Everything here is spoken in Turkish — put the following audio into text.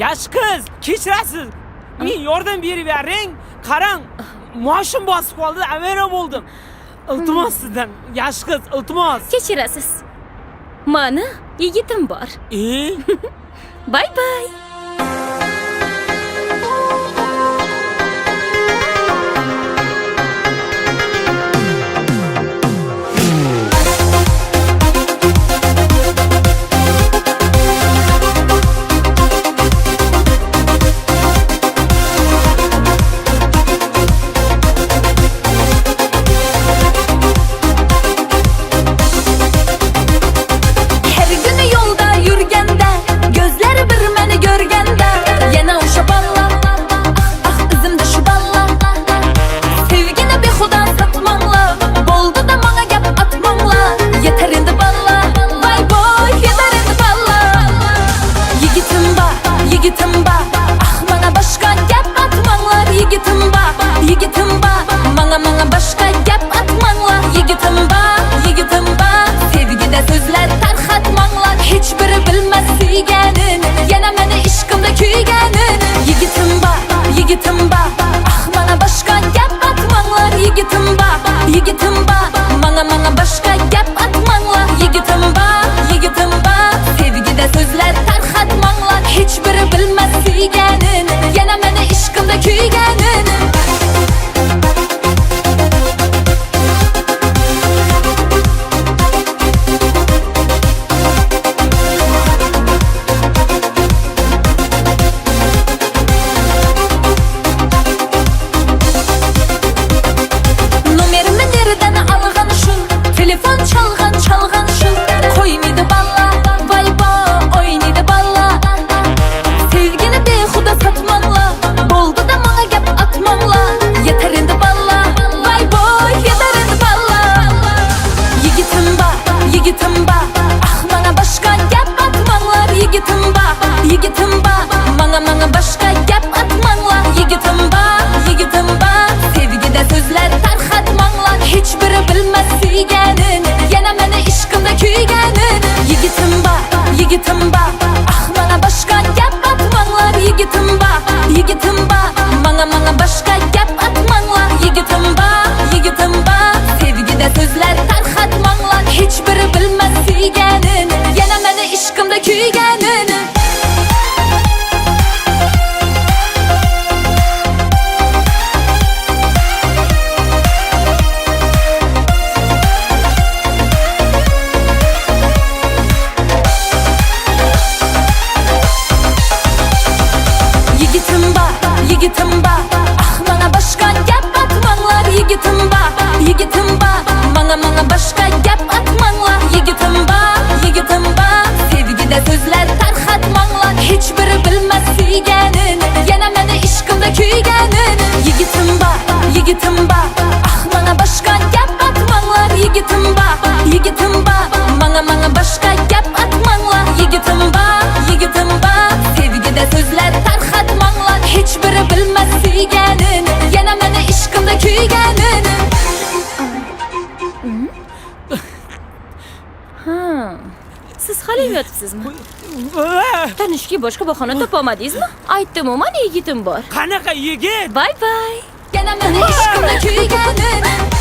Yosh qiz, kechirasiz. Men yordam berib bering. Qarang, moshim bosib qoldi, avariya bo'ldim. Iltimos sizdan, yosh qiz, iltimos. Kechirasiz. Mana, yigitim bor. Bye bye. Siz hali yotibsizmi? Tanishga boshqa bahona topamadingizmi? Aytdim-ku, mana yigitim bor. Qanaqa yigit? Bye bye. Yana meni ishqimda kuyganim